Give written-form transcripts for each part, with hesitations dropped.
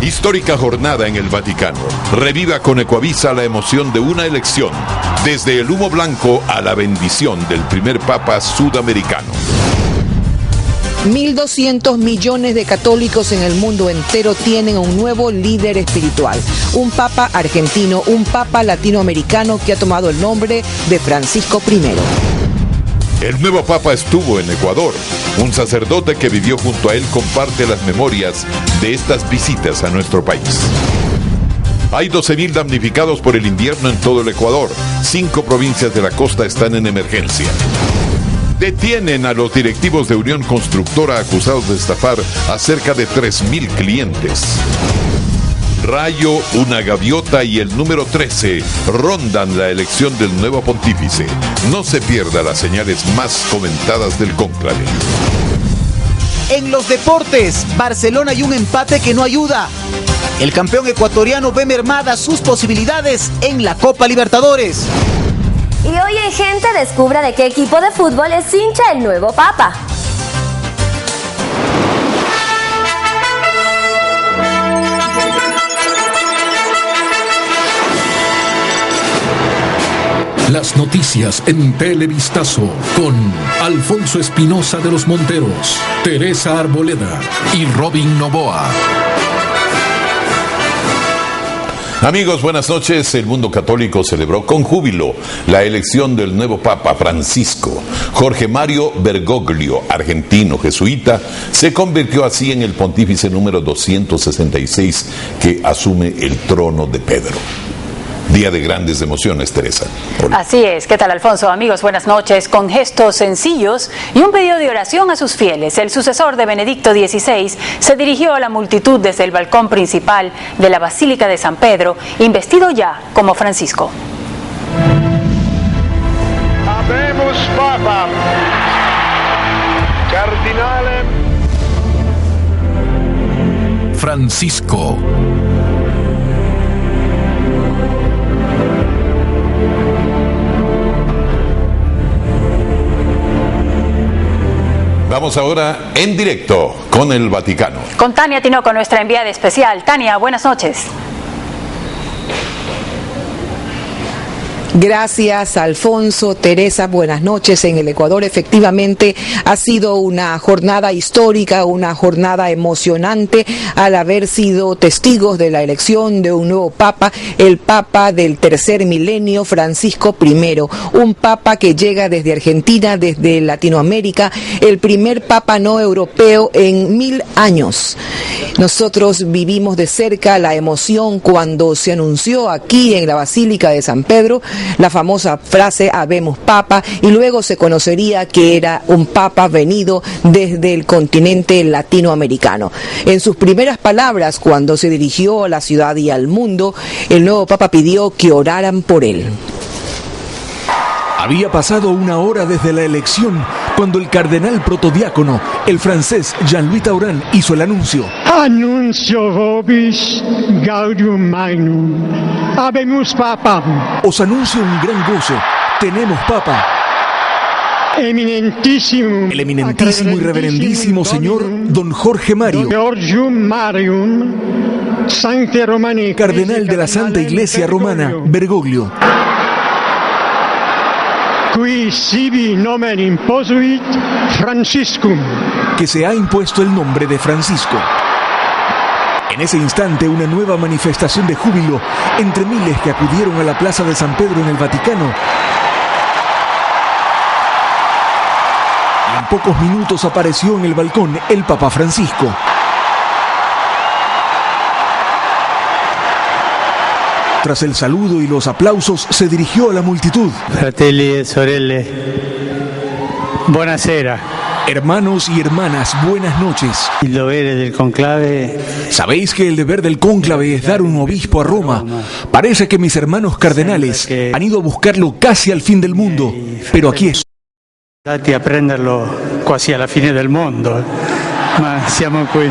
Histórica jornada en el Vaticano. Reviva con Ecuavisa la emoción de una elección, desde el humo blanco a la bendición del primer Papa sudamericano. 1.200 millones de católicos en el mundo entero tienen un nuevo líder espiritual, un papa argentino, un papa latinoamericano que ha tomado el nombre de Francisco I. El nuevo papa estuvo en Ecuador. Un sacerdote que vivió junto a él comparte las memorias de estas visitas a nuestro país. Hay 12.000 damnificados por el invierno en todo el Ecuador. 5 provincias de la costa están en emergencia. Detienen a los directivos de Unión Constructora acusados de estafar a cerca de 3.000 clientes. Rayo, una gaviota y el número 13 rondan la elección del nuevo pontífice. No se pierda las señales más comentadas del cónclave. En los deportes, Barcelona y un empate que no ayuda. El campeón ecuatoriano ve mermadas sus posibilidades en la Copa Libertadores. Y hoy en Gente descubra de qué equipo de fútbol es hincha el nuevo papa. Las noticias en Televistazo con Alfonso Espinosa de los Monteros, Teresa Arboleda y Robin Novoa. Amigos, buenas noches. El mundo católico celebró con júbilo la elección del nuevo Papa Francisco. Jorge Mario Bergoglio, argentino jesuita, se convirtió así en el pontífice número 266 que asume el trono de Pedro. Día de grandes emociones, Teresa. Hola. Así es. ¿Qué tal, Alfonso? Amigos, buenas noches. Con gestos sencillos y un pedido de oración a sus fieles, el sucesor de Benedicto XVI se dirigió a la multitud desde el balcón principal de la Basílica de San Pedro, investido ya como Francisco. Habemus Papa, Cardinale Francisco. Vamos ahora en directo con el Vaticano. Con Tania Tinoco, nuestra enviada especial. Tania, buenas noches. Gracias, Alfonso. Teresa, buenas noches. En el Ecuador efectivamente ha sido una jornada histórica, una jornada emocionante al haber sido testigos de la elección de un nuevo papa, el papa del tercer milenio, Francisco I, un papa que llega desde Argentina, desde Latinoamérica, el primer papa no europeo en 1000 años. Nosotros vivimos de cerca la emoción cuando se anunció aquí en la Basílica de San Pedro la famosa frase Habemus Papa, y luego se conocería que era un papa venido desde el continente latinoamericano. En sus primeras palabras, cuando se dirigió a la ciudad y al mundo, el nuevo papa pidió que oraran por él. Había pasado una hora desde la elección cuando el cardenal protodiácono, el francés Jean-Louis Tauran, hizo el anuncio. Annuncio vobis gaudium magnum. Habemus Papa. Os anuncio un gran gozo. Tenemos papa. Eminentísimo. El eminentísimo y reverendísimo señor Don Jorge Mario, Georgium Marium, Sancte Romani, cardenal de la Santa Iglesia Romana, Bergoglio. Qui sibi nomen imposuit Franciscum, que se ha impuesto el nombre de Francisco. En ese instante, una nueva manifestación de júbilo entre miles que acudieron a la Plaza de San Pedro en el Vaticano. En pocos minutos apareció en el balcón el Papa Francisco. Tras el saludo y los aplausos, se dirigió a la multitud. Fratelli e sorelle, buonasera. Hermanos y hermanas, buenas noches. El deber del conclave. Sabéis que el deber del cónclave es dar un obispo a Roma. Parece que mis hermanos cardenales han ido a buscarlo casi al fin del mundo, pero aquí es. Dati a prenderlo quasi alla fine del mondo, ma siamo qui.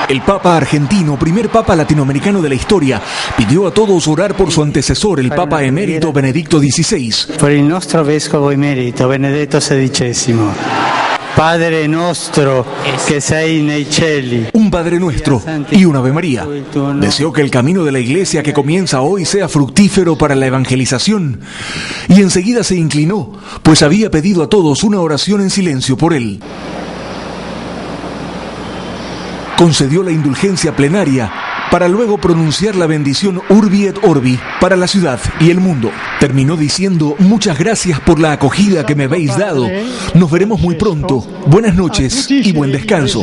El Papa argentino, primer Papa latinoamericano de la historia, pidió a todos orar por su antecesor, el Papa emérito Benedicto XVI. Por il nostro vescovo emerito Benedetto XVI. Padre Nostro que sei nei cieli. Un Padre Nuestro y un Ave María. Deseo que el camino de la iglesia que comienza hoy sea fructífero para la evangelización. Y enseguida se inclinó, pues había pedido a todos una oración en silencio por él. Concedió la indulgencia plenaria para luego pronunciar la bendición Urbi et Orbi para la ciudad y el mundo. Terminó diciendo: muchas gracias por la acogida que me habéis dado. Nos veremos muy pronto. Buenas noches y buen descanso.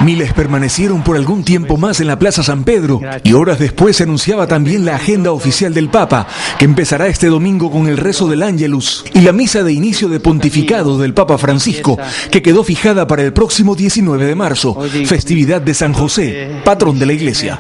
Miles permanecieron por algún tiempo más en la Plaza San Pedro y horas después se anunciaba también la agenda oficial del Papa, que empezará este domingo con el rezo del Ángelus y la misa de inicio de pontificado del Papa Francisco, que quedó fijada para el próximo 19 de marzo, festividad de San José, patrón de la Iglesia.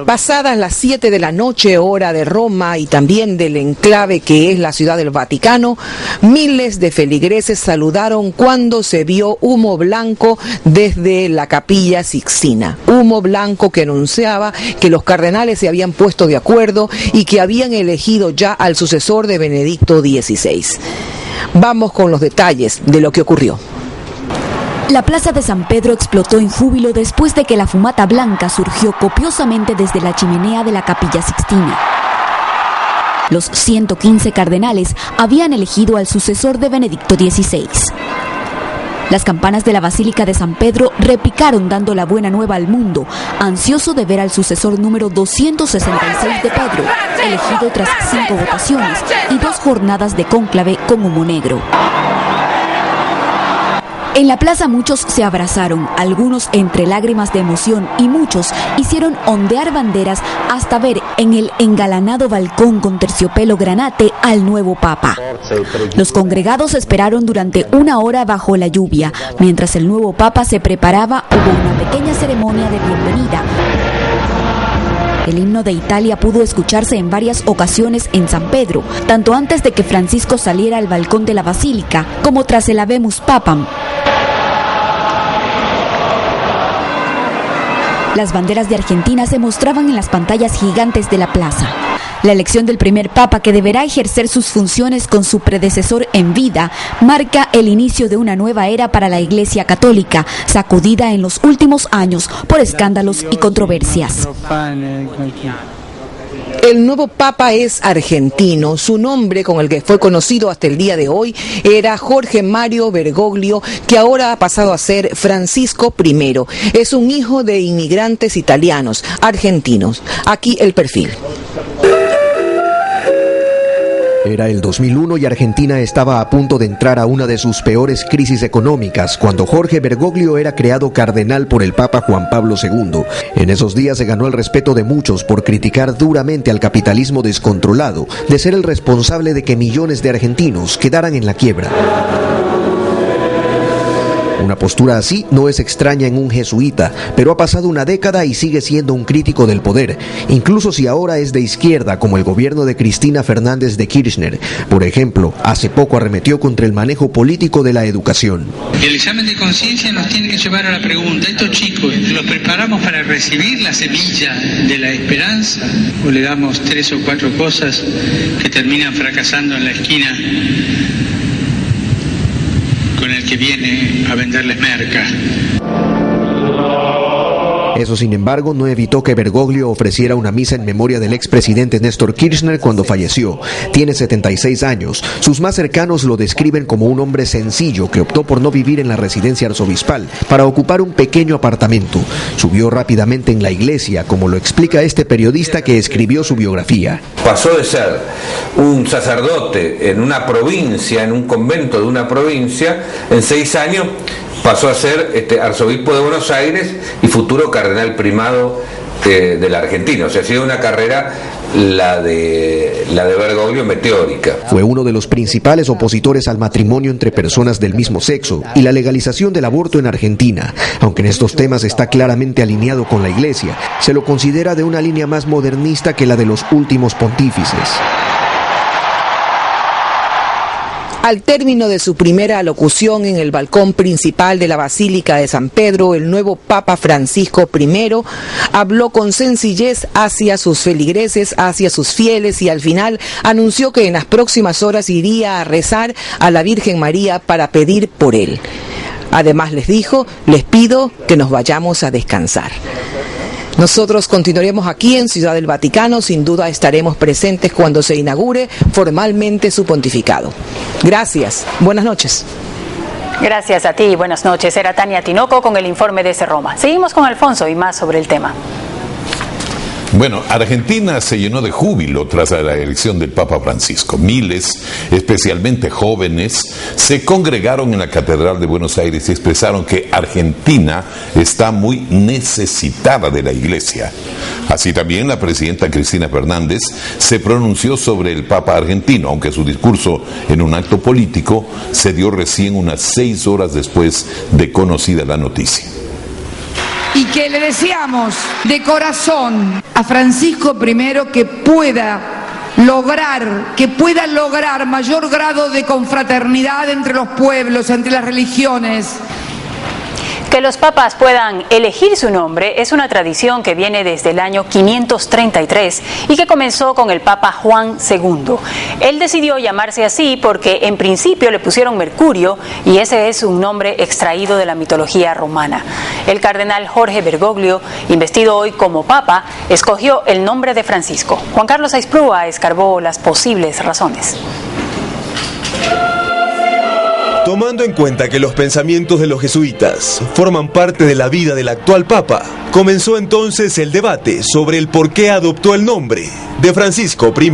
Pasadas las 7 de la noche, hora de Roma y también del enclave que es la Ciudad del Vaticano, miles de feligreses saludaron cuando se vio humo blanco desde la Capilla Sixtina. Humo blanco que anunciaba que los cardenales se habían puesto de acuerdo y que habían elegido ya al sucesor de Benedicto XVI. Vamos con los detalles de lo que ocurrió. La plaza de San Pedro explotó en júbilo después de que la fumata blanca surgió copiosamente desde la chimenea de la Capilla Sixtina. Los 115 cardenales habían elegido al sucesor de Benedicto XVI. Las campanas de la Basílica de San Pedro repicaron dando la buena nueva al mundo, ansioso de ver al sucesor número 266 de Pedro, elegido tras 5 votaciones y 2 jornadas de cónclave con humo negro. En la plaza muchos se abrazaron, algunos entre lágrimas de emoción y muchos hicieron ondear banderas hasta ver en el engalanado balcón con terciopelo granate al nuevo Papa. Los congregados esperaron durante 1 hora bajo la lluvia. Mientras el nuevo Papa se preparaba, hubo una pequeña ceremonia de bienvenida. El himno de Italia pudo escucharse en varias ocasiones en San Pedro, tanto antes de que Francisco saliera al balcón de la Basílica, como tras el Habemus Papam. Las banderas de Argentina se mostraban en las pantallas gigantes de la plaza. La elección del primer papa, que deberá ejercer sus funciones con su predecesor en vida, marca el inicio de una nueva era para la Iglesia Católica, sacudida en los últimos años por escándalos y controversias. El nuevo Papa es argentino. Su nombre, con el que fue conocido hasta el día de hoy, era Jorge Mario Bergoglio, que ahora ha pasado a ser Francisco I. Es un hijo de inmigrantes italianos, argentinos. Aquí el perfil. Era el 2001 y Argentina estaba a punto de entrar a una de sus peores crisis económicas cuando Jorge Bergoglio era creado cardenal por el Papa Juan Pablo II. En esos días se ganó el respeto de muchos por criticar duramente al capitalismo descontrolado, de ser el responsable de que millones de argentinos quedaran en la quiebra. Una postura así no es extraña en un jesuita, pero ha pasado una década y sigue siendo un crítico del poder, incluso si ahora es de izquierda, como el gobierno de Cristina Fernández de Kirchner. Por ejemplo, hace poco arremetió contra el manejo político de la educación. El examen de conciencia nos tiene que llevar a la pregunta: ¿estos chicos los preparamos para recibir la semilla de la esperanza? ¿O le damos 3 o 4 cosas que terminan fracasando en la esquina con el que viene a venderles merca? Eso, sin embargo, no evitó que Bergoglio ofreciera una misa en memoria del expresidente Néstor Kirchner cuando falleció. Tiene 76 años. Sus más cercanos lo describen como un hombre sencillo que optó por no vivir en la residencia arzobispal para ocupar un pequeño apartamento. Subió rápidamente en la iglesia, como lo explica este periodista que escribió su biografía. Pasó de ser un sacerdote en una provincia, en un convento de una provincia, en 6 años pasó a ser arzobispo de Buenos Aires y futuro cardenal primado de la Argentina. O sea, ha sido una carrera, la de Bergoglio, meteórica. Fue uno de los principales opositores al matrimonio entre personas del mismo sexo y la legalización del aborto en Argentina. Aunque en estos temas está claramente alineado con la Iglesia, se lo considera de una línea más modernista que la de los últimos pontífices. Al término de su primera alocución en el balcón principal de la Basílica de San Pedro, el nuevo Papa Francisco I habló con sencillez hacia sus feligreses, hacia sus fieles, y al final anunció que en las próximas horas iría a rezar a la Virgen María para pedir por él. Además les dijo: les pido que nos vayamos a descansar. Nosotros continuaremos aquí en Ciudad del Vaticano, sin duda estaremos presentes cuando se inaugure formalmente su pontificado. Gracias, buenas noches. Gracias a ti, buenas noches. Era Tania Tinoco con el informe desde Roma. Seguimos con Alfonso y más sobre el tema. Bueno, Argentina se llenó de júbilo tras la elección del Papa Francisco. Miles, especialmente jóvenes, se congregaron en la Catedral de Buenos Aires y expresaron que Argentina está muy necesitada de la Iglesia. Así también la presidenta Cristina Fernández se pronunció sobre el Papa argentino, aunque su discurso en un acto político se dio recién unas 6 horas después de conocida la noticia. Y que le deseamos de corazón a Francisco I que pueda lograr mayor grado de confraternidad entre los pueblos, entre las religiones. Que los papas puedan elegir su nombre es una tradición que viene desde el año 533 y que comenzó con el Papa Juan II. Él decidió llamarse así porque en principio le pusieron Mercurio y ese es un nombre extraído de la mitología romana. El cardenal Jorge Bergoglio, investido hoy como Papa, escogió el nombre de Francisco. Juan Carlos Aisprúa escarbó las posibles razones. Tomando en cuenta que los pensamientos de los jesuitas forman parte de la vida del actual Papa, comenzó entonces el debate sobre el por qué adoptó el nombre de Francisco I.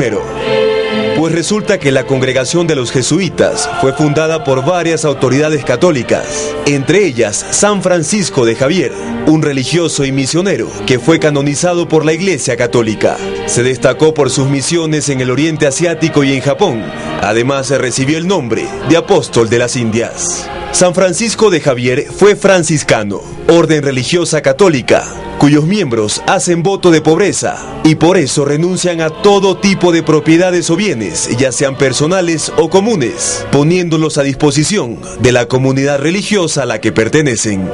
Pues resulta que la congregación de los jesuitas fue fundada por varias autoridades católicas, entre ellas San Francisco de Javier, un religioso y misionero que fue canonizado por la Iglesia Católica. Se destacó por sus misiones en el Oriente Asiático y en Japón. Además, se recibió el nombre de Apóstol de las Indias. San Francisco de Javier fue franciscano, orden religiosa católica, cuyos miembros hacen voto de pobreza y por eso renuncian a todo tipo de propiedades o bienes, ya sean personales o comunes, poniéndolos a disposición de la comunidad religiosa a la que pertenecen.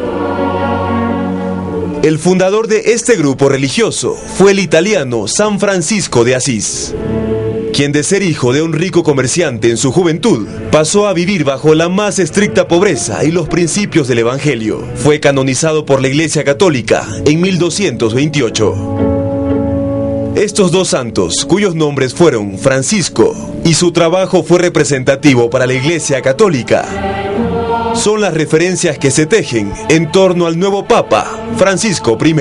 El fundador de este grupo religioso fue el italiano San Francisco de Asís, quien de ser hijo de un rico comerciante en su juventud, pasó a vivir bajo la más estricta pobreza y los principios del Evangelio. Fue canonizado por la Iglesia Católica en 1228. Estos dos santos, cuyos nombres fueron Francisco, y su trabajo fue representativo para la Iglesia Católica, son las referencias que se tejen en torno al nuevo Papa, Francisco I.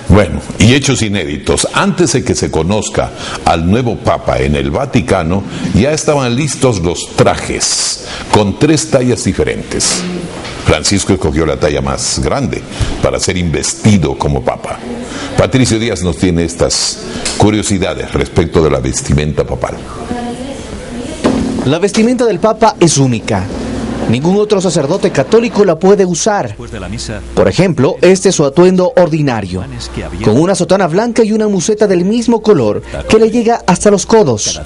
Bueno, y hechos inéditos. Antes de que se conozca al nuevo Papa en el Vaticano, ya estaban listos los trajes, con 3 tallas diferentes. Francisco escogió la talla más grande para ser investido como Papa. Patricio Díaz nos tiene estas curiosidades respecto de la vestimenta papal. La vestimenta del Papa es única. Ningún otro sacerdote católico la puede usar. Por ejemplo, este es su atuendo ordinario, con una sotana blanca y una museta del mismo color que le llega hasta los codos.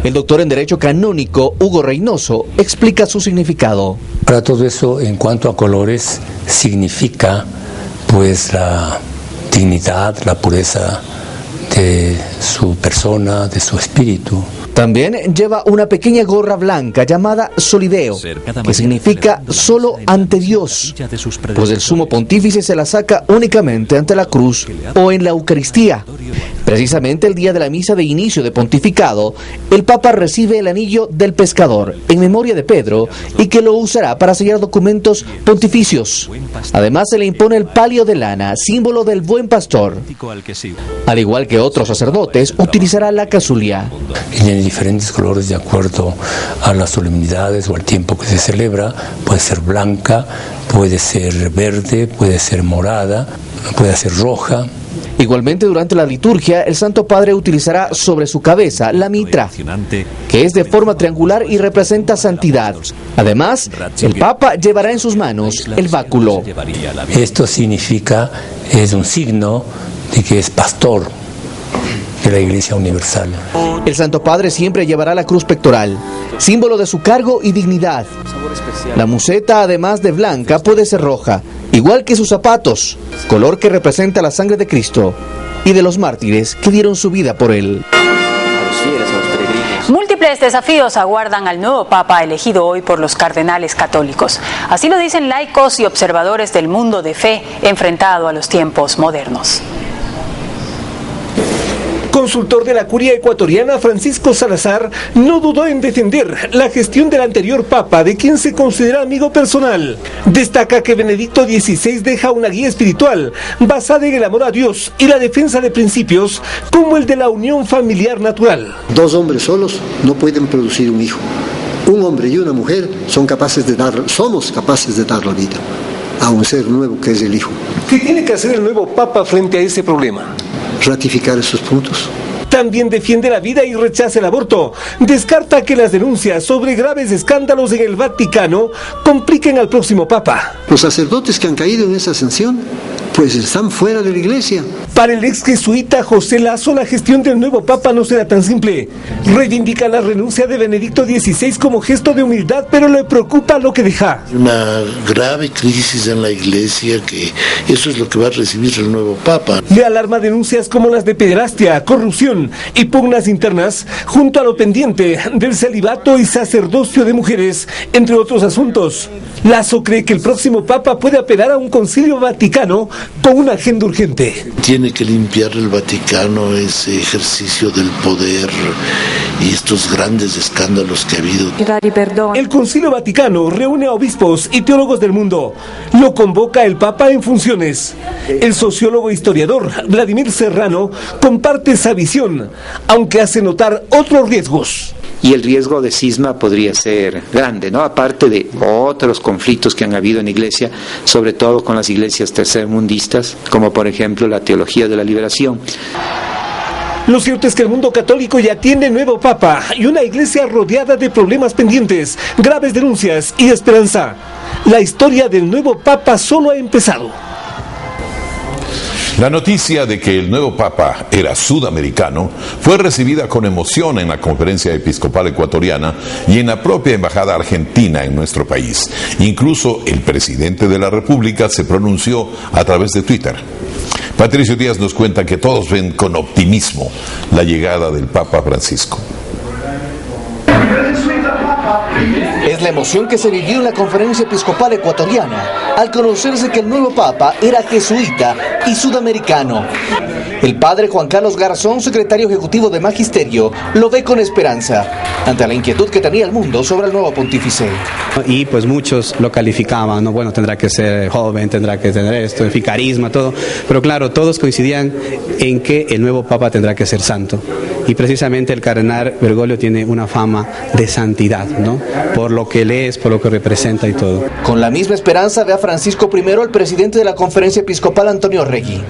El doctor en Derecho Canónico, Hugo Reynoso, explica su significado. Para todo eso, en cuanto a colores, significa pues la dignidad, la pureza de su persona, de su espíritu. También lleva una pequeña gorra blanca llamada solideo, que significa solo ante Dios, pues el sumo pontífice se la saca únicamente ante la cruz o en la Eucaristía. Precisamente el día de la misa de inicio de pontificado, el Papa recibe el anillo del pescador en memoria de Pedro y que lo usará para sellar documentos pontificios. Además se le impone el palio de lana, símbolo del buen pastor. Al igual que otros sacerdotes, utilizará la casulla. En diferentes colores de acuerdo a las solemnidades o al tiempo que se celebra. Puede ser blanca, puede ser verde, puede ser morada, puede ser roja. Igualmente, durante la liturgia, el Santo Padre utilizará sobre su cabeza la mitra, que es de forma triangular y representa santidad. Además, el Papa llevará en sus manos el báculo. Esto significa, es un signo de que es pastor, de la Iglesia Universal. El Santo Padre siempre llevará la cruz pectoral, símbolo de su cargo y dignidad. La museta, además de blanca, puede ser roja, igual que sus zapatos, color que representa la sangre de Cristo y de los mártires que dieron su vida por él. Múltiples desafíos aguardan al nuevo Papa elegido hoy por los cardenales católicos. Así lo dicen laicos y observadores del mundo de fe enfrentado a los tiempos modernos. Consultor de la curia ecuatoriana, Francisco Salazar, no dudó en defender la gestión del anterior Papa, de quien se considera amigo personal. Destaca que Benedicto XVI deja una guía espiritual basada en el amor a Dios y la defensa de principios como el de la unión familiar natural. Dos hombres solos no pueden producir un hijo. Un hombre y una mujer somos capaces de dar la vida a un ser nuevo que es el Hijo. ¿Qué tiene que hacer el nuevo Papa frente a ese problema? Ratificar esos puntos. También defiende la vida y rechaza el aborto. Descarta que las denuncias sobre graves escándalos en el Vaticano compliquen al próximo Papa. Los sacerdotes que han caído en esa sanción, pues están fuera de la Iglesia. Para el ex jesuita José Lazo, la gestión del nuevo Papa no será tan simple. Reivindica la renuncia de Benedicto XVI como gesto de humildad, pero le preocupa lo que deja. Una grave crisis en la Iglesia, que eso es lo que va a recibir el nuevo Papa. Le alarma denuncias como las de pederastia, corrupción y pugnas internas, junto a lo pendiente del celibato y sacerdocio de mujeres, entre otros asuntos. Lazo cree que el próximo Papa puede apelar a un concilio vaticano con una agenda urgente. Tiene que limpiar el Vaticano ese ejercicio del poder y estos grandes escándalos que ha habido. El Concilio Vaticano reúne a obispos y teólogos del mundo. Lo convoca el Papa en funciones. El sociólogo e historiador Vladimir Serrano comparte esa visión, aunque hace notar otros riesgos. Y el riesgo de cisma podría ser grande, ¿no? Aparte de otros conflictos que han habido en la Iglesia, sobre todo con las iglesias tercermundistas, como por ejemplo la teología de la liberación. Lo cierto es que el mundo católico ya tiene nuevo Papa y una Iglesia rodeada de problemas pendientes, graves denuncias y esperanza. La historia del nuevo Papa solo ha empezado. La noticia de que el nuevo Papa era sudamericano fue recibida con emoción en la Conferencia Episcopal Ecuatoriana y en la propia Embajada Argentina en nuestro país. Incluso el presidente de la República se pronunció a través de Twitter. Patricio Díaz nos cuenta que todos ven con optimismo la llegada del Papa Francisco. Es la emoción que se vivió en la Conferencia Episcopal Ecuatoriana al conocerse que el nuevo Papa era jesuita y sudamericano. El padre Juan Carlos Garzón, secretario ejecutivo de Magisterio, lo ve con esperanza ante la inquietud que tenía el mundo sobre el nuevo pontífice. Y pues muchos lo calificaban, ¿no? Bueno, tendrá que ser joven, tendrá que tener esto, en fin, carisma, todo. Pero claro, todos coincidían en que el nuevo Papa tendrá que ser santo. Y precisamente el cardenal Bergoglio tiene una fama de santidad, ¿no? Por lo que lee, por lo que representa y todo. Con la misma esperanza ve a Francisco I el presidente de la Conferencia Episcopal, Antonio Regui.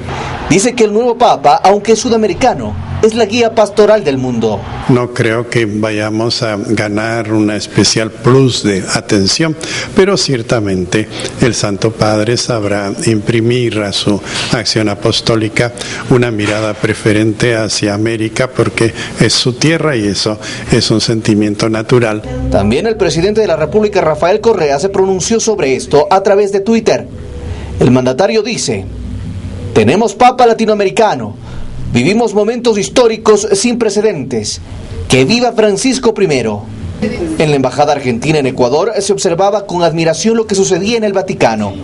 Dice que el nuevo Papa, aunque es sudamericano, es la guía pastoral del mundo. No creo que vayamos a ganar una especial plus de atención, pero ciertamente el Santo Padre sabrá imprimir a su acción apostólica una mirada preferente hacia América, porque es su tierra y eso es un sentimiento natural. También el presidente de la República, Rafael Correa, se pronunció sobre esto a través de Twitter. El mandatario dice: tenemos Papa latinoamericano, vivimos momentos históricos sin precedentes. ¡Que viva Francisco I! En la Embajada Argentina en Ecuador se observaba con admiración lo que sucedía en el Vaticano.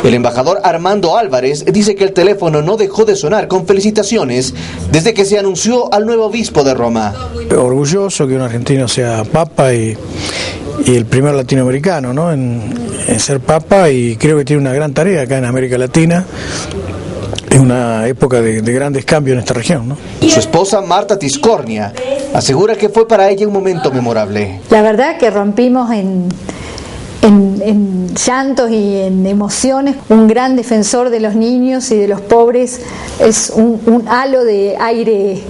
El embajador Armando Álvarez dice que el teléfono no dejó de sonar con felicitaciones desde que se anunció al nuevo obispo de Roma. Orgulloso que un argentino sea papa y el primer latinoamericano, ¿no? en ser papa, y creo que tiene una gran tarea acá en América Latina. Es una época de grandes cambios en esta región, ¿no? Su esposa Marta Tiscornia asegura que fue para ella un momento memorable. La verdad que rompimos en llantos y en emociones. Un gran defensor de los niños y de los pobres, es un halo de aire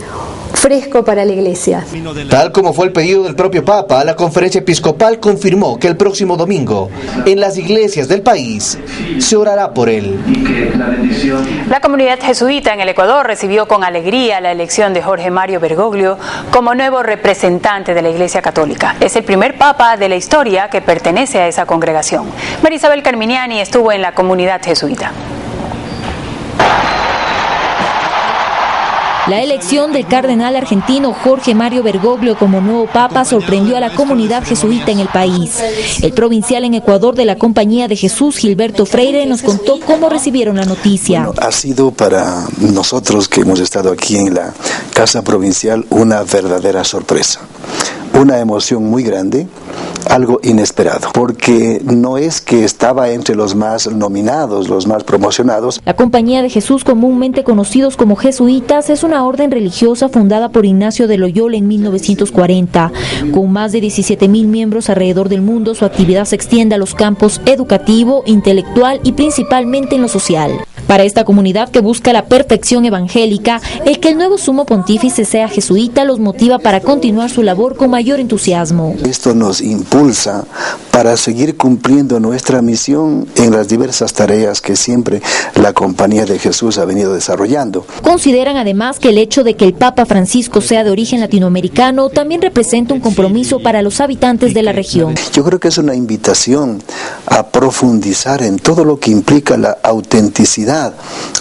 fresco para la Iglesia. Tal como fue el pedido del propio Papa, la Conferencia Episcopal confirmó que el próximo domingo, en las iglesias del país, se orará por él. La comunidad jesuita en el Ecuador recibió con alegría la elección de Jorge Mario Bergoglio como nuevo representante de la Iglesia Católica. Es el primer papa de la historia que pertenece a esa congregación. María Isabel Carminiani estuvo en la comunidad jesuita. La elección del cardenal argentino Jorge Mario Bergoglio como nuevo papa sorprendió a la comunidad jesuita en el país. El provincial en Ecuador de la Compañía de Jesús, Gilberto Freire, nos contó cómo recibieron la noticia. Bueno, ha sido para nosotros que hemos estado aquí en la Casa Provincial una verdadera sorpresa. Una emoción muy grande, algo inesperado, porque no es que estaba entre los más nominados, los más promocionados. La Compañía de Jesús, comúnmente conocidos como jesuitas, es una orden religiosa fundada por Ignacio de Loyola en 1940. Con más de 17,000 miembros alrededor del mundo, su actividad se extiende a los campos educativo, intelectual y principalmente en lo social. Para esta comunidad que busca la perfección evangélica, el que el nuevo sumo pontífice sea jesuita los motiva para continuar su labor con mayor entusiasmo. Esto nos impulsa para seguir cumpliendo nuestra misión en las diversas tareas que siempre la Compañía de Jesús ha venido desarrollando. Consideran además que el hecho de que el Papa Francisco sea de origen latinoamericano también representa un compromiso para los habitantes de la región. Yo creo que es una invitación a profundizar en todo lo que implica la autenticidad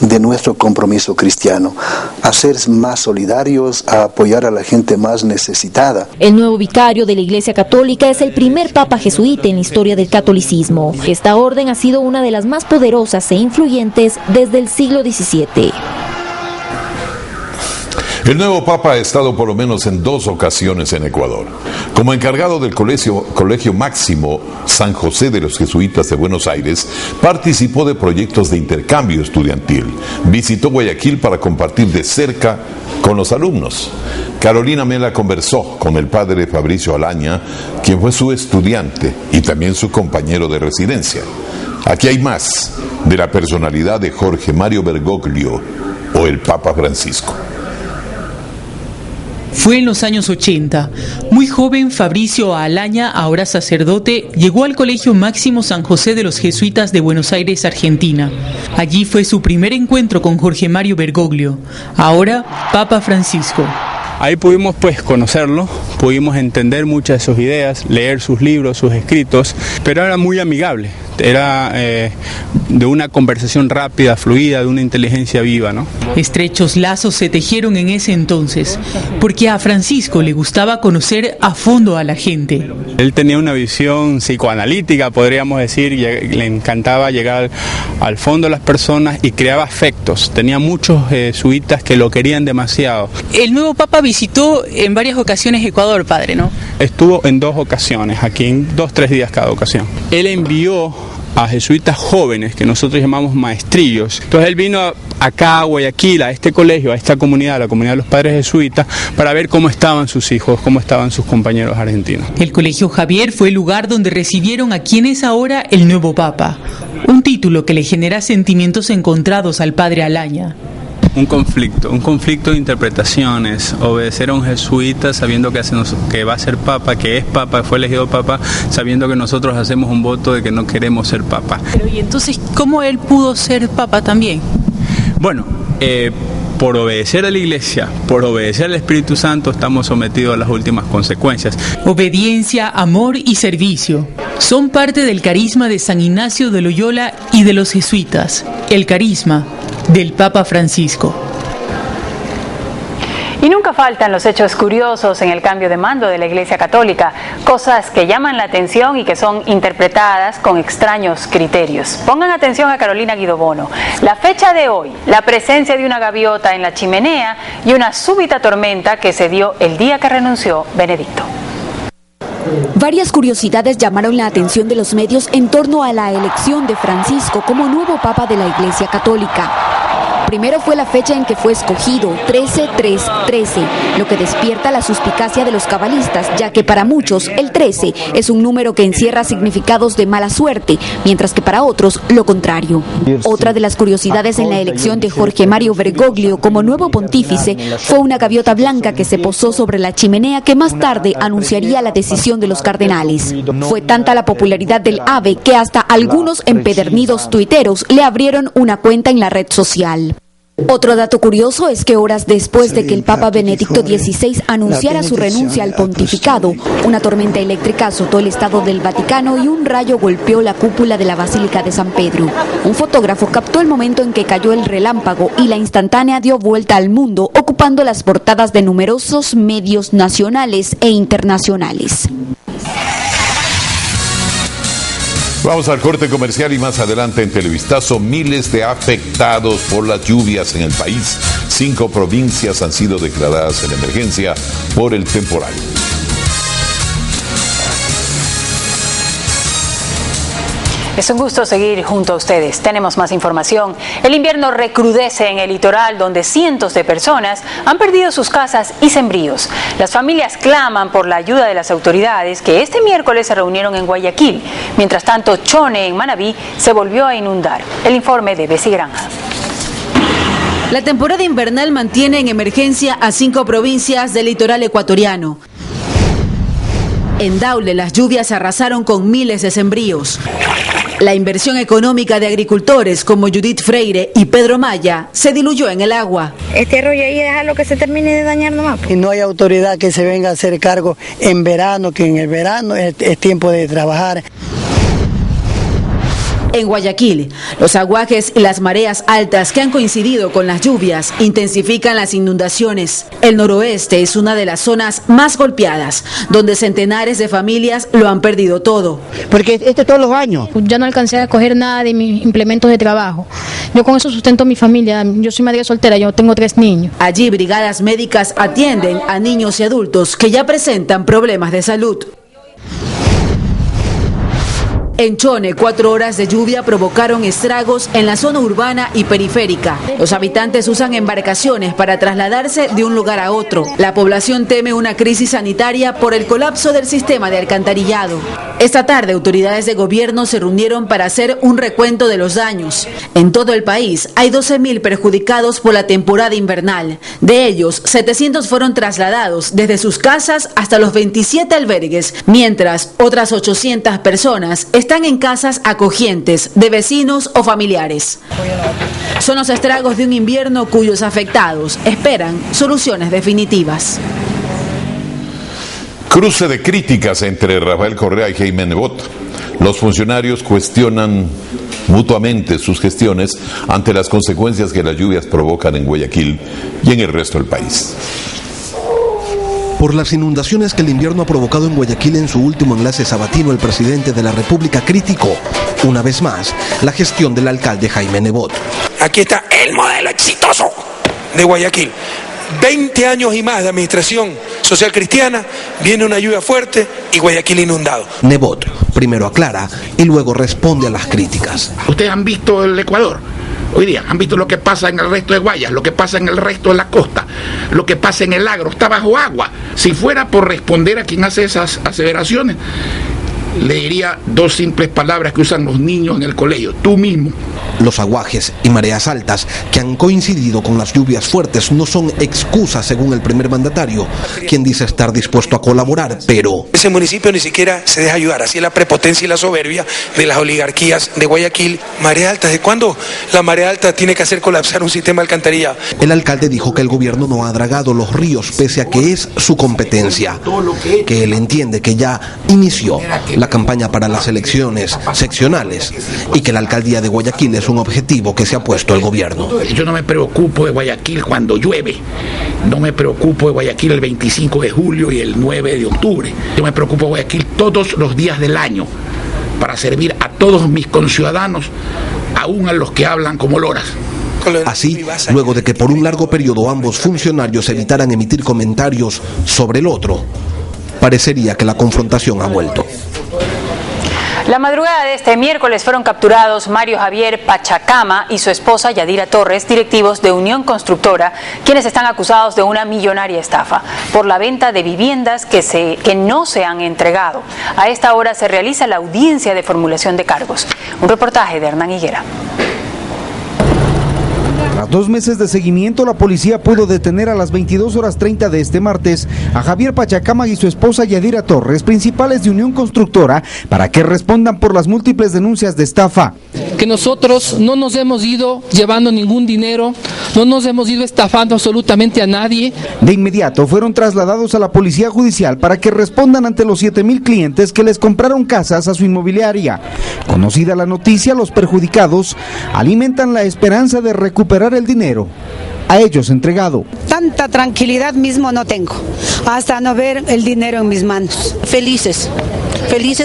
de nuestro compromiso cristiano, a ser más solidarios, a apoyar a la gente más necesitada. El nuevo vicario de la Iglesia Católica es el primer papa jesuita en la historia del catolicismo. Esta orden ha sido una de las más poderosas e influyentes desde el siglo XVII. El nuevo Papa ha estado por lo menos en 2 ocasiones en Ecuador. Como encargado del Colegio Máximo San José de los Jesuitas de Buenos Aires, participó de proyectos de intercambio estudiantil. Visitó Guayaquil para compartir de cerca con los alumnos. Carolina Mela conversó con el padre Fabricio Alaña, quien fue su estudiante y también su compañero de residencia. Aquí hay más de la personalidad de Jorge Mario Bergoglio o el Papa Francisco. Fue en los años 80. Muy joven, Fabricio Alaña, ahora sacerdote, llegó al Colegio Máximo San José de los Jesuitas de Buenos Aires, Argentina. Allí fue su primer encuentro con Jorge Mario Bergoglio, ahora Papa Francisco. Ahí pudimos conocerlo, pudimos entender muchas de sus ideas, leer sus libros, sus escritos, pero era muy amigable, era de una conversación rápida, fluida, de una inteligencia viva, ¿no? Estrechos lazos se tejieron en ese entonces, porque a Francisco le gustaba conocer a fondo a la gente. Él tenía una visión psicoanalítica, podríamos decir, le encantaba llegar al fondo de las personas y creaba afectos. Tenía muchos jesuitas que lo querían demasiado. El nuevo Papa visitó en varias ocasiones Ecuador, padre, ¿no? Estuvo en 2 ocasiones, aquí en 2-3 días cada ocasión. Él envió a jesuitas jóvenes que nosotros llamamos maestrillos. Entonces él vino acá a Guayaquil, a este colegio, a esta comunidad, a la comunidad de los padres jesuitas, para ver cómo estaban sus hijos, cómo estaban sus compañeros argentinos. El Colegio Javier fue el lugar donde recibieron a quien es ahora el nuevo Papa, un título que le genera sentimientos encontrados al padre Alaña. Un conflicto de interpretaciones, obedecer a un jesuita sabiendo que va a ser papa, que es papa, fue elegido papa, sabiendo que nosotros hacemos un voto de que no queremos ser papa. Pero ¿y entonces cómo él pudo ser papa también? Bueno, por obedecer a la Iglesia, por obedecer al Espíritu Santo, estamos sometidos a las últimas consecuencias. Obediencia, amor y servicio son parte del carisma de San Ignacio de Loyola y de los jesuitas, el carisma del Papa Francisco. Y nunca faltan los hechos curiosos en el cambio de mando de la Iglesia Católica, cosas que llaman la atención y que son interpretadas con extraños criterios. Pongan atención a Carolina Guidobono. La fecha de hoy, la presencia de una gaviota en la chimenea y una súbita tormenta que se dio el día que renunció Benedicto. Varias curiosidades llamaron la atención de los medios en torno a la elección de Francisco como nuevo Papa de la Iglesia Católica. Primero fue la fecha en que fue escogido, 13-3-13, lo que despierta la suspicacia de los cabalistas, ya que para muchos el 13 es un número que encierra significados de mala suerte, mientras que para otros lo contrario. Otra de las curiosidades en la elección de Jorge Mario Bergoglio como nuevo pontífice fue una gaviota blanca que se posó sobre la chimenea que más tarde anunciaría la decisión de los cardenales. Fue tanta la popularidad del ave que hasta algunos empedernidos tuiteros le abrieron una cuenta en la red social. Otro dato curioso es que horas después de que el Papa Benedicto XVI anunciara su renuncia al pontificado, una tormenta eléctrica azotó el Estado del Vaticano y un rayo golpeó la cúpula de la Basílica de San Pedro. Un fotógrafo captó el momento en que cayó el relámpago y la instantánea dio vuelta al mundo, ocupando las portadas de numerosos medios nacionales e internacionales. Vamos al corte comercial y más adelante en Televistazo, miles de afectados por las lluvias en el país. 5 provincias han sido declaradas en emergencia por el temporal. Es un gusto seguir junto a ustedes. Tenemos más información. El invierno recrudece en el litoral, donde cientos de personas han perdido sus casas y sembríos. Las familias claman por la ayuda de las autoridades, que este miércoles se reunieron en Guayaquil. Mientras tanto, Chone, en Manabí, se volvió a inundar. El informe de Bessie Granja. La temporada invernal mantiene en emergencia a 5 provincias del litoral ecuatoriano. En Daule, las lluvias arrasaron con miles de sembríos. La inversión económica de agricultores como Judith Freire y Pedro Maya se diluyó en el agua. Este rollo ahí, dejarlo que se termine de dañar nomás. Y no hay autoridad que se venga a hacer cargo en verano, que en el verano es tiempo de trabajar. En Guayaquil, los aguajes y las mareas altas que han coincidido con las lluvias intensifican las inundaciones. El noroeste es una de las zonas más golpeadas, donde centenares de familias lo han perdido todo. Porque todos los años. Ya no alcancé a coger nada de mis implementos de trabajo. Yo con eso sustento a mi familia. Yo soy madre soltera, yo tengo 3 niños. Allí brigadas médicas atienden a niños y adultos que ya presentan problemas de salud. En Chone, 4 horas de lluvia provocaron estragos en la zona urbana y periférica. Los habitantes usan embarcaciones para trasladarse de un lugar a otro. La población teme una crisis sanitaria por el colapso del sistema de alcantarillado. Esta tarde, autoridades de gobierno se reunieron para hacer un recuento de los daños. En todo el país hay 12.000 perjudicados por la temporada invernal. De ellos, 700 fueron trasladados desde sus casas hasta los 27 albergues, mientras otras 800 personas están en casas acogientes de vecinos o familiares. Son los estragos de un invierno cuyos afectados esperan soluciones definitivas. Cruce de críticas entre Rafael Correa y Jaime Nebot. Los funcionarios cuestionan mutuamente sus gestiones ante las consecuencias que las lluvias provocan en Guayaquil y en el resto del país. Por las inundaciones que el invierno ha provocado en Guayaquil en su último enlace sabatino, el presidente de la República criticó, una vez más, la gestión del alcalde Jaime Nebot. Aquí está el modelo exitoso de Guayaquil. 20 años y más de administración social cristiana, viene una lluvia fuerte y Guayaquil inundado. Nebot primero aclara y luego responde a las críticas. Ustedes han visto el Ecuador. Hoy día han visto lo que pasa en el resto de Guayas, lo que pasa en el resto de la costa, lo que pasa en el agro, está bajo agua. Si fuera por responder a quien hace esas aseveraciones, le diría 2 simples palabras que usan los niños en el colegio: tú mismo. Los aguajes y mareas altas que han coincidido con las lluvias fuertes no son excusas, según el primer mandatario, quien dice estar dispuesto a colaborar, pero... Ese municipio ni siquiera se deja ayudar, así es la prepotencia y la soberbia de las oligarquías de Guayaquil. Marea alta, ¿de cuándo la marea alta tiene que hacer colapsar un sistema de alcantarillado? El alcalde dijo que el gobierno no ha dragado los ríos pese a que es su competencia, que él entiende que ya inició la campaña para las elecciones seccionales y que la alcaldía de Guayaquil es un objetivo que se ha puesto el gobierno. Yo no me preocupo de Guayaquil cuando llueve, no me preocupo de Guayaquil el 25 de julio y el 9 de octubre. Yo me preocupo de Guayaquil todos los días del año para servir a todos mis conciudadanos, aún a los que hablan como loras. Así, luego de que por un largo periodo ambos funcionarios evitaran emitir comentarios sobre el otro, parecería que la confrontación ha vuelto. La madrugada de este miércoles fueron capturados Mario Javier Pachacama y su esposa Yadira Torres, directivos de Unión Constructora, quienes están acusados de una millonaria estafa por la venta de viviendas que no se han entregado. A esta hora se realiza la audiencia de formulación de cargos. Un reportaje de Hernán Higuera. Tras 2 meses de seguimiento, la policía pudo detener a las 22:30 de este martes a Javier Pachacama y su esposa Yadira Torres, principales de Unión Constructora, para que respondan por las múltiples denuncias de estafa. Que nosotros no nos hemos ido llevando ningún dinero, no nos hemos ido estafando absolutamente a nadie. De inmediato fueron trasladados a la Policía Judicial para que respondan ante los 7,000 clientes que les compraron casas a su inmobiliaria. Conocida la noticia, los perjudicados alimentan la esperanza de recuperar el dinero a ellos entregado. Tanta tranquilidad mismo no tengo, hasta no ver el dinero en mis manos. Felices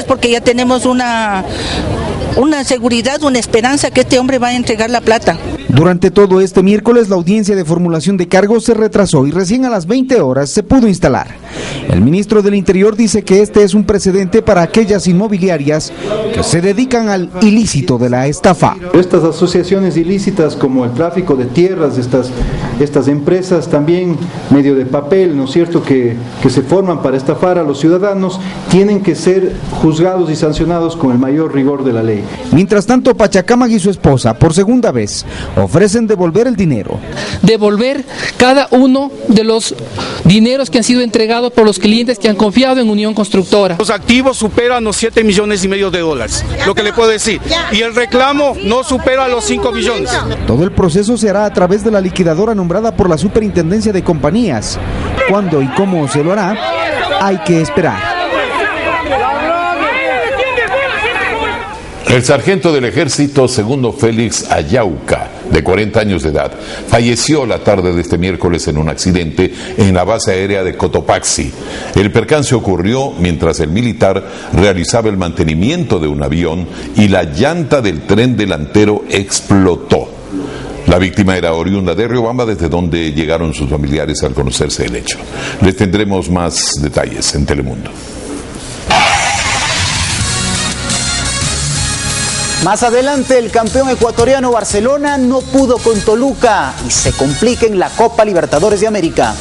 porque ya tenemos una seguridad, una esperanza que este hombre va a entregar la plata. Durante todo este miércoles la audiencia de formulación de cargos se retrasó y recién a las 20 horas se pudo instalar. El ministro del Interior dice que este es un precedente para aquellas inmobiliarias que se dedican al ilícito de la estafa. Estas asociaciones ilícitas como el tráfico de tierras, estas empresas también medio de papel, ¿no es cierto?, que se forman para estafar a los ciudadanos, tienen que ser juzgados y sancionados con el mayor rigor de la ley. Mientras tanto, Pachacama y su esposa, por segunda vez, ofrecen devolver el dinero. Devolver cada uno de los dineros que han sido entregados por los clientes que han confiado en Unión Constructora. Los activos superan los 7,5 millones de dólares, lo que le puedo decir. Y el reclamo no supera los 5 millones. Todo el proceso se hará a través de la liquidadora nombrada por la Superintendencia de Compañías. ¿Cuándo y cómo se lo hará? Hay que esperar. El sargento del ejército segundo Félix Ayauca, de 40 años de edad, falleció la tarde de este miércoles en un accidente en la base aérea de Cotopaxi. El percance ocurrió mientras el militar realizaba el mantenimiento de un avión y la llanta del tren delantero explotó. La víctima era oriunda de Riobamba, desde donde llegaron sus familiares al conocerse el hecho. Les tendremos más detalles en Telemundo. Más adelante, el campeón ecuatoriano Barcelona no pudo con Toluca y se complica en la Copa Libertadores de América.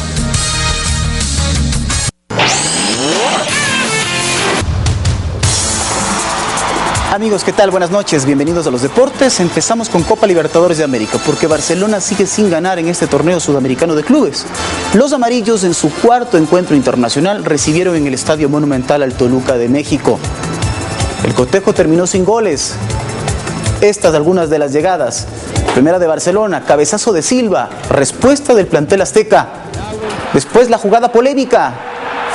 Amigos, ¿qué tal? Buenas noches, bienvenidos a los deportes. Empezamos con Copa Libertadores de América, porque Barcelona sigue sin ganar en este torneo sudamericano de clubes. Los amarillos, en su cuarto encuentro internacional, recibieron en el Estadio Monumental al Toluca de México. El cotejo terminó sin goles. Estas algunas de las llegadas. Primera de Barcelona, cabezazo de Silva, respuesta del plantel azteca. Después la jugada polémica,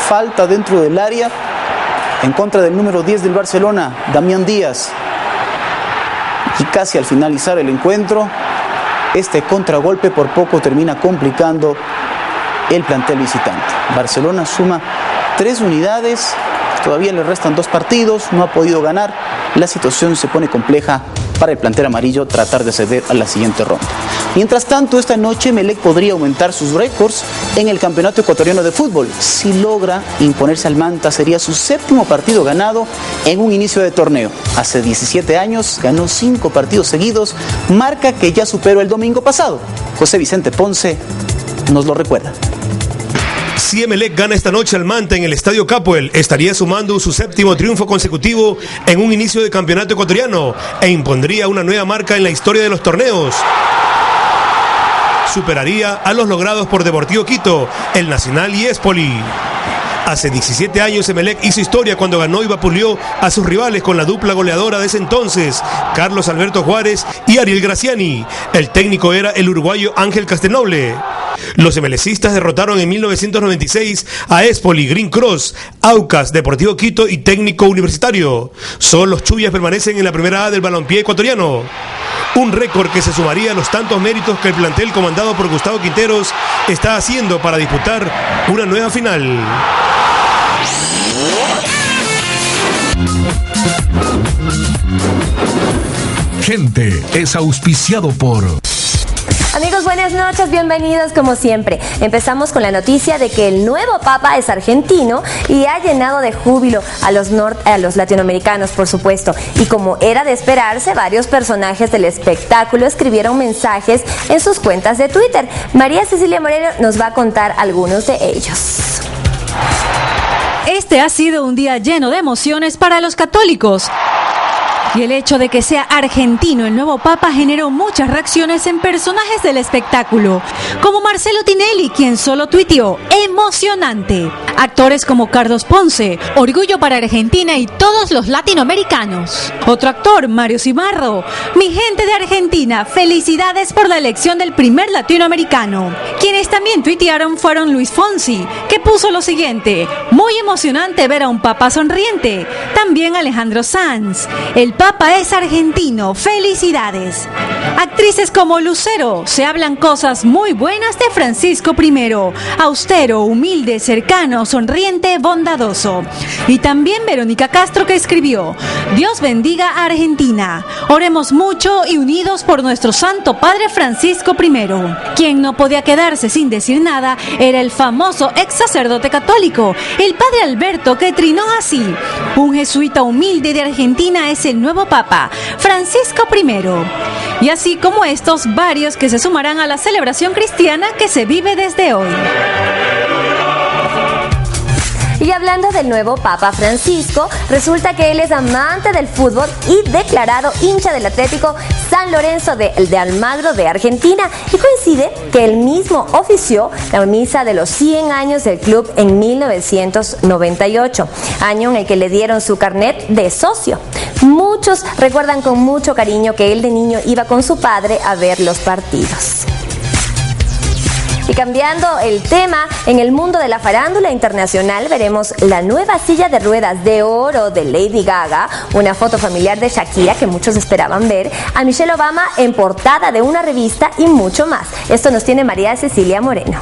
falta dentro del área en contra del número 10 del Barcelona, Damián Díaz. Y casi al finalizar el encuentro, este contragolpe por poco termina complicando el plantel visitante. Barcelona suma 3 unidades, todavía le restan 2 partidos, no ha podido ganar. La situación se pone compleja para el plantel amarillo tratar de acceder a la siguiente ronda. Mientras tanto, esta noche Emelec podría aumentar sus récords en el campeonato ecuatoriano de fútbol. Si logra imponerse al Manta, sería su 7º partido ganado en un inicio de torneo. Hace 17 años ganó 5 partidos seguidos, marca que ya superó el domingo pasado. José Vicente Ponce nos lo recuerda. Si Emelec gana esta noche al Manta en el Estadio Capuel, estaría sumando su 7º triunfo consecutivo en un inicio de campeonato ecuatoriano e impondría una nueva marca en la historia de los torneos. Superaría a los logrados por Deportivo Quito, el Nacional y Espoli. Hace 17 años Emelec hizo historia cuando ganó y vapuleó a sus rivales con la dupla goleadora de ese entonces, Carlos Alberto Juárez y Ariel Graciani. El técnico era el uruguayo Ángel Castelnoble. Los emelecistas derrotaron en 1996 a Espoli, Green Cross, Aucas, Deportivo Quito y Técnico Universitario. Solo los Chuyas permanecen en la primera A del balompié ecuatoriano. Un récord que se sumaría a los tantos méritos que el plantel comandado por Gustavo Quinteros está haciendo para disputar una nueva final. Gente es auspiciado por Amigos, buenas noches, bienvenidos como siempre. Empezamos con la noticia de que el nuevo Papa es argentino y ha llenado de júbilo a los latinoamericanos, por supuesto. Y como era de esperarse, varios personajes del espectáculo escribieron mensajes en sus cuentas de Twitter. María Cecilia Moreno nos va a contar algunos de ellos. Este ha sido un día lleno de emociones para los católicos. Y el hecho de que sea argentino el nuevo Papa generó muchas reacciones en personajes del espectáculo, como Marcelo Tinelli, quien solo tuiteó emocionante. Actores como Carlos Ponce, orgullo para Argentina y todos los latinoamericanos. Otro actor, Mario Cimarro, mi gente de Argentina, felicidades por la elección del primer latinoamericano. Quienes también tuitearon fueron Luis Fonsi, que puso lo siguiente: muy emocionante ver a un Papa sonriente. También Alejandro Sanz, el Papa es argentino, felicidades. Actrices como Lucero, se hablan cosas muy buenas de Francisco I, austero, humilde, cercano, sonriente, bondadoso. Y también Verónica Castro, que escribió: Dios bendiga a Argentina, oremos mucho y unidos por nuestro Santo Padre Francisco I. Quien no podía quedarse sin decir nada era el famoso ex sacerdote católico, el Padre Alberto, que trinó así: un jesuita humilde de Argentina es el nuevo Papa, Francisco I. Y así como estos, varios que se sumarán a la celebración cristiana que se vive desde hoy. Y hablando del nuevo Papa Francisco, resulta que él es amante del fútbol y declarado hincha del Atlético San Lorenzo de Almagro de Argentina, y coincide que él mismo ofició la misa de los 100 años del club en 1998, año en el que le dieron su carnet de socio. Muchos recuerdan con mucho cariño que él de niño iba con su padre a ver los partidos. Y cambiando el tema, en el mundo de la farándula internacional veremos la nueva silla de ruedas de oro de Lady Gaga, una foto familiar de Shakira que muchos esperaban ver, a Michelle Obama en portada de una revista y mucho más. Esto nos tiene María Cecilia Moreno.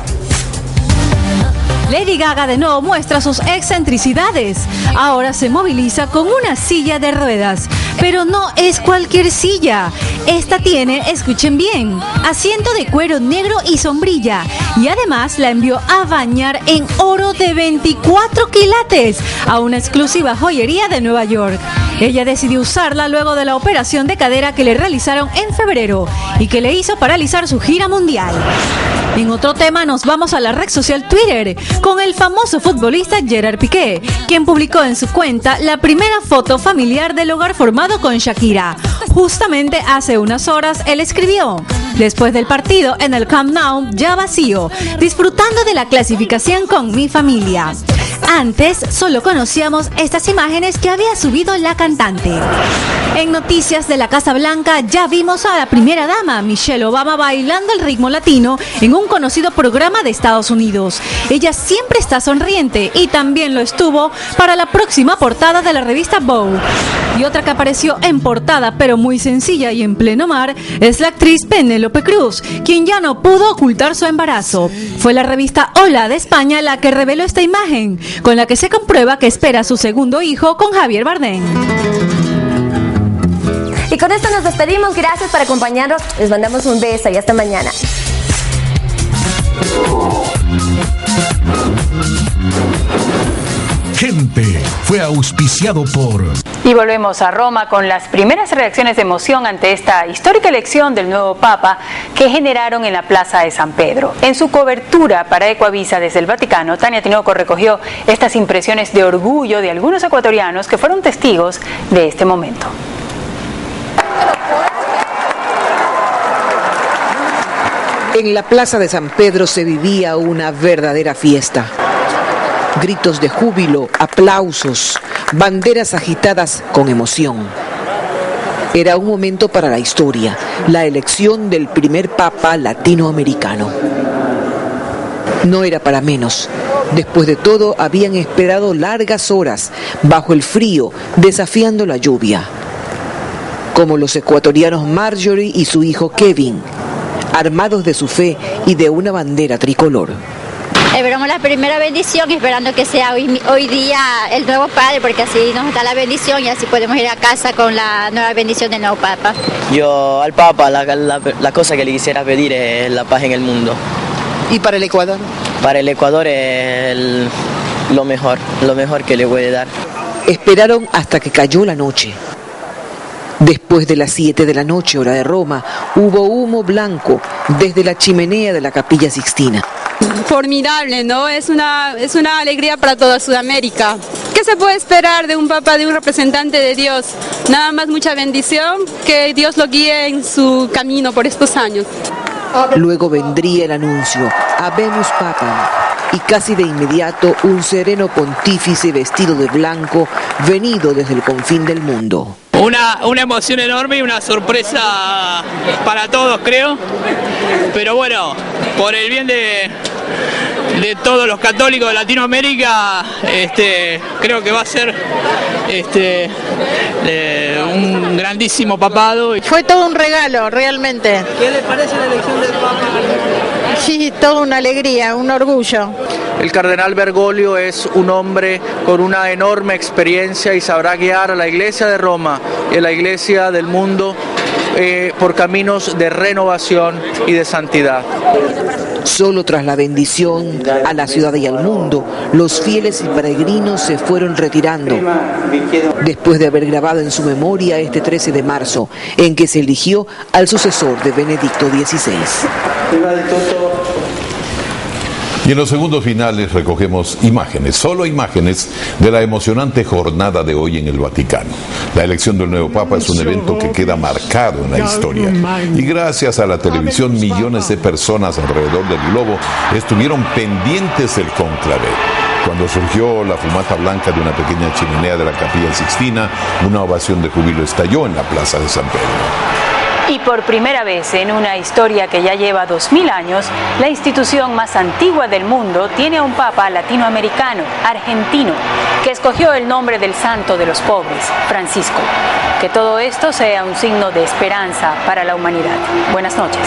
Lady Gaga de nuevo muestra sus excentricidades. Ahora se moviliza con una silla de ruedas. Pero no es cualquier silla. Esta tiene, escuchen bien, asiento de cuero negro y sombrilla. Y además la envió a bañar en oro de 24 quilates a una exclusiva joyería de Nueva York. Ella decidió usarla luego de la operación de cadera que le realizaron en febrero y que le hizo paralizar su gira mundial. En otro tema nos vamos a la red social Twitter con el famoso futbolista Gerard Piqué, quien publicó en su cuenta la primera foto familiar del hogar formado con Shakira. Justamente hace unas horas él escribió: después del partido en el Camp Nou ya vacío, disfrutando de la clasificación con mi familia. Antes solo conocíamos estas imágenes que había subido la cantante. En noticias de la Casa Blanca ya vimos a la primera dama, Michelle Obama, bailando el ritmo latino en un conocido programa de Estados Unidos. Ella siempre está sonriente y también lo estuvo para la próxima portada de la revista Vogue. Y otra que apareció en portada pero muy sencilla y en pleno mar es la actriz Penélope Cruz, quien ya no pudo ocultar su embarazo. Fue la revista Hola de España la que reveló esta imagen, con la que se comprueba que espera su segundo hijo con Javier Bardem. Y con esto nos despedimos. Gracias por acompañarnos. Les mandamos un beso y hasta mañana. Gente fue auspiciado por... Y volvemos a Roma con las primeras reacciones de emoción ante esta histórica elección del nuevo Papa que generaron en la Plaza de San Pedro. En su cobertura para Ecuavisa desde el Vaticano, Tania Tinoco recogió estas impresiones de orgullo de algunos ecuatorianos que fueron testigos de este momento. En la Plaza de San Pedro se vivía una verdadera fiesta. Gritos de júbilo, aplausos, banderas agitadas con emoción. Era un momento para la historia, la elección del primer Papa latinoamericano. No era para menos. Después de todo, habían esperado largas horas, bajo el frío, desafiando la lluvia. Como los ecuatorianos Marjorie y su hijo Kevin, armados de su fe y de una bandera tricolor. Esperamos la primera bendición, esperando que sea hoy día el nuevo Padre, porque así nos da la bendición y así podemos ir a casa con la nueva bendición del nuevo Papa. Yo al Papa la cosa que le quisiera pedir es la paz en el mundo. ¿Y para el Ecuador? Para el Ecuador es lo mejor que le puede dar. Esperaron hasta que cayó la noche. Después de las 7 de la noche, hora de Roma, hubo humo blanco desde la chimenea de la Capilla Sixtina. Formidable, ¿no? Es una alegría para toda Sudamérica. ¿Qué se puede esperar de un papa, de un representante de Dios? Nada más mucha bendición, que Dios lo guíe en su camino por estos años. Luego vendría el anuncio, Habemus Papam, y casi de inmediato un sereno pontífice vestido de blanco, venido desde el confín del mundo. Una emoción enorme y una sorpresa para todos, creo, pero bueno, por el bien de todos los católicos de Latinoamérica, creo que va a ser un grandísimo papado. Fue todo un regalo, realmente. ¿Qué le parece la elección del Papa? Sí, toda una alegría, un orgullo. El cardenal Bergoglio es un hombre con una enorme experiencia y sabrá guiar a la Iglesia de Roma y a la Iglesia del mundo por caminos de renovación y de santidad. Solo tras la bendición a la ciudad y al mundo, los fieles y peregrinos se fueron retirando, después de haber grabado en su memoria este 13 de marzo, en que se eligió al sucesor de Benedicto XVI. Y en los segundos finales recogemos imágenes, solo imágenes, de la emocionante jornada de hoy en el Vaticano. La elección del nuevo Papa es un evento que queda marcado en la historia. Y gracias a la televisión, millones de personas alrededor del globo estuvieron pendientes del cónclave. Cuando surgió la fumata blanca de una pequeña chimenea de la Capilla Sixtina, una ovación de júbilo estalló en la Plaza de San Pedro. Y por primera vez en una historia que ya lleva 2000 años, la institución más antigua del mundo tiene a un papa latinoamericano, argentino, que escogió el nombre del santo de los pobres, Francisco. Que todo esto sea un signo de esperanza para la humanidad. Buenas noches.